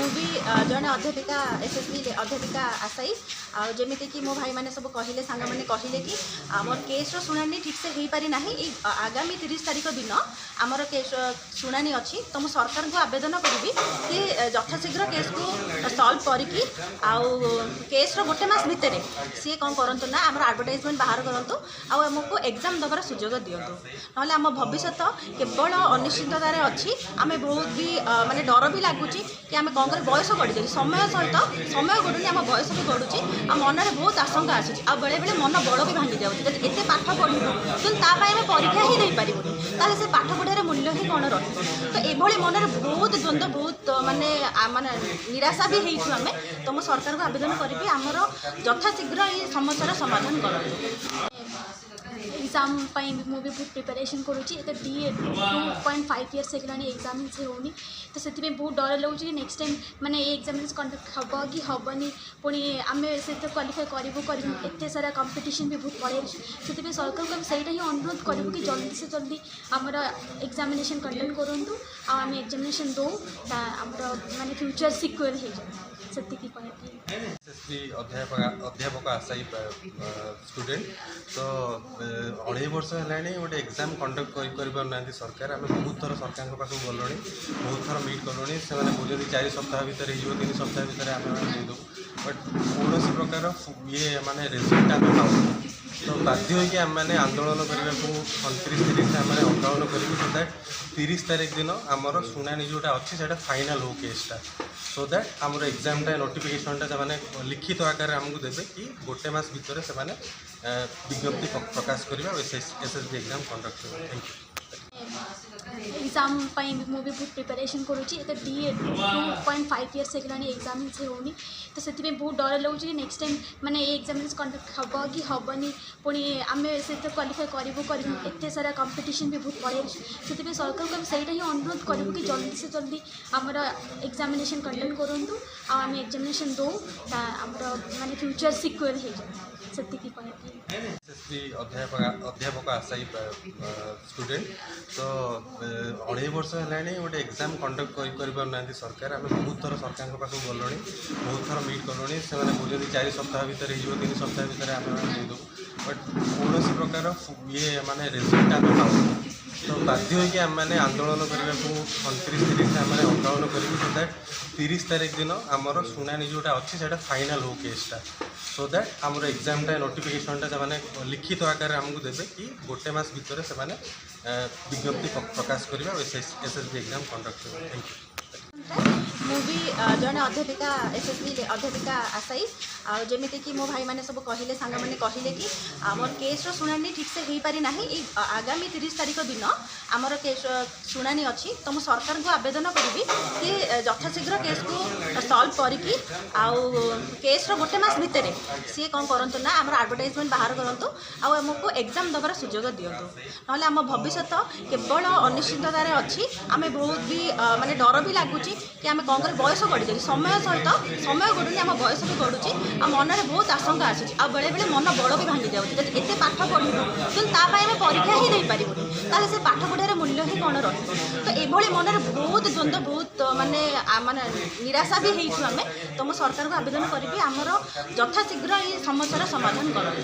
भी जड़े अध्यापिका एसएसबी अध्यापिका आशाई आमती कि मो भाई मैंने सब कहले सांग मैंने कहले कि आमर केस शुणाणी ठीक से हो पारि ना आगामी 30 तारिख दिन आमर केस शुणाणी अच्छी तो मुझे सरकार को आवेदन करी कि यथाशीघ्र केस को सल्व करके केस गोटे मस भितर सी कौन करूँ ना आम आडभटाइजमेंट बाहर करूँ आमको एग्जाम दबार सुजोग दिंतु ना आम भविष्य केवल अनिश्चिततार अच्छी आम बहुत भी माने डर भी लगुच कि आम कौन कर बयस गढ़ी जाए समय सहित समय गढ़ुनी आम बयस भी गढ़ुची आ मन में बहुत आशंका आसूँ आ बेले बेले मन बड़ भी भांगी जाऊँगी जब एत पाठ पढ़ू तो आम परीक्षा ही नहीं पारूँ ताले से पाठ पढ़ार मूल्य ही कौन रही तो ये मन में बहुत द्वंद्व बहुत माने माने निराशा भी होइछु आम तो मो सरकार को आवेदन करी आमर यथाशीघ्र ये समस्यार समाधान करूँ। एग्जाम मुझे बहुत प्रिपेरेसन करुँची 2.5 इयर्स होगा एग्जाम से होनी तो से बहुत डर लगुच कि नेक्स्ट टाइम माने एग्जामिनेशन कंडक्ट हम कि हेनी पुणी आम से क्वालिफाई करूँ एत सारा कंपिटिशन भी बहुत पड़े से सरकार को सही ही अनुरोध करूँ कि जल्दी से जल्दी आमर एग्जामिनेशन कंडक्ट करूँ आम एग्जामिनेशन दो माने फ्यूचर सिक्योर हो जाए से एसएसबी अध्यापक आशाई स्टूडेंट तो 2.5 वर्ष है गोटे एग्जाम कंडक्ट करना सरकार आम बहुत थर सरकार पास गलु बहुत थर मीट कलुँ से बोलते 4 सप्ताह भितर 3 सप्ताह भितर आम देदेव बट कौन प्रकार ये माने रिजल्ट आम पाऊँ तो बाध्य होगी आम मैंने आंदोलन करने को 29-30 आम आंदोलन करूँ सो दैट 30 तारीख दिन आमर शुणाणी जोटा अच्छी से फाइनाल हो केसटा सो दैट आमर एग्जामटा नोटिफिकेशनटा से लिखित आकार आमको देवे कि गोटे मस भितर से विज्ञप्ति प्रकाश करवा एसएसबी एग्जाम कंडक्ट कर। Thank you. एग्जाम मुझे बहुत प्रिपेरेसन करुँची 2.5 इयर्स होगा एग्जाम से होनी तो से बहुत डर लगुच कि नेक्स्ट टाइम माने एग्जामिनेशन कंडक्ट हम कि हेनी पुणी आम से क्वालिफाई करूँ एत सारा कंपिटिशन भी बहुत पड़े से सरकार को सही ही अनुरोध करूँ कि जल्दी से जल्दी आमर एग्जामिनेशन कंडक्ट करूँ आम एग्जामिनेशन दो माने फ्यूचर सिक्योर हो जाए से एसएसबी अध्यापक आशाई स्टूडेंट तो 2.5 वर्ष है गोटे एग्जाम कंडक्ट करना सरकार आम बहुत थर सरकार पास गलु बहुत थर मीट कलुँ से बोलते 4 सप्ताह भितर 3 सप्ताह भितर आम देदेव बट कौन प्रकार ये माने रिजल्ट आम पाऊँ तो बाध्य होगी आम मैंने आंदोलन करने को 29-30 आम आंदोलन करूँ सो दैट 30 तारीख दिन आमर शुणाणी जोटा अच्छी से फाइनाल हो केसटा सो दैट आमर एग्जामटा नोटिफिकेशनटा से लिखित आकार आमको देवे कि गोटे मस भितर से विज्ञप्ति प्रकाश करवा एसएसबी एग्जाम कंडक्ट कर। Thank you. भी जड़े अध्यापिका एसएसबी अध्यापिका आशाई आमती कि मो भाई मैंने सब कहले सांग मैंने कहले कि आमर केस शुणाणी ठीक से हो पारि ना आगामी 30 तारिख दिन आमर केस शुणाणी अच्छी तो मुझे सरकार को आवेदन करी कि यथाशीघ्र केस को सल्व करके केस गोटे मस भितर सी कौन करूँ ना आम आडभटाइजमेंट बाहर करूँ आमको एग्जाम दबार सुजोग दिंतु ना आम भविष्य केवल अनिश्चिततार अच्छी आम बहुत भी माने डर भी लगुच कि आम कौन कर बयस गढ़ी जाए समय सहित समय गढ़ुनी आम बयस भी गढ़ुची आ मन में बहुत आशंका आसूँ आ बेले बेले मन बड़ भी भांगी जाऊँगी जब एत पाठ पढ़ू तो आम परीक्षा ही नहीं पारूँ ताले से पाठ पढ़ार मूल्य ही कौन रही तो ये मन में बहुत द्वंद्व बहुत माने माने निराशा भी होइछु आम तो मो सरकार को आवेदन करी आमर यथाशीघ्र ये समस्यार समाधान करूँ।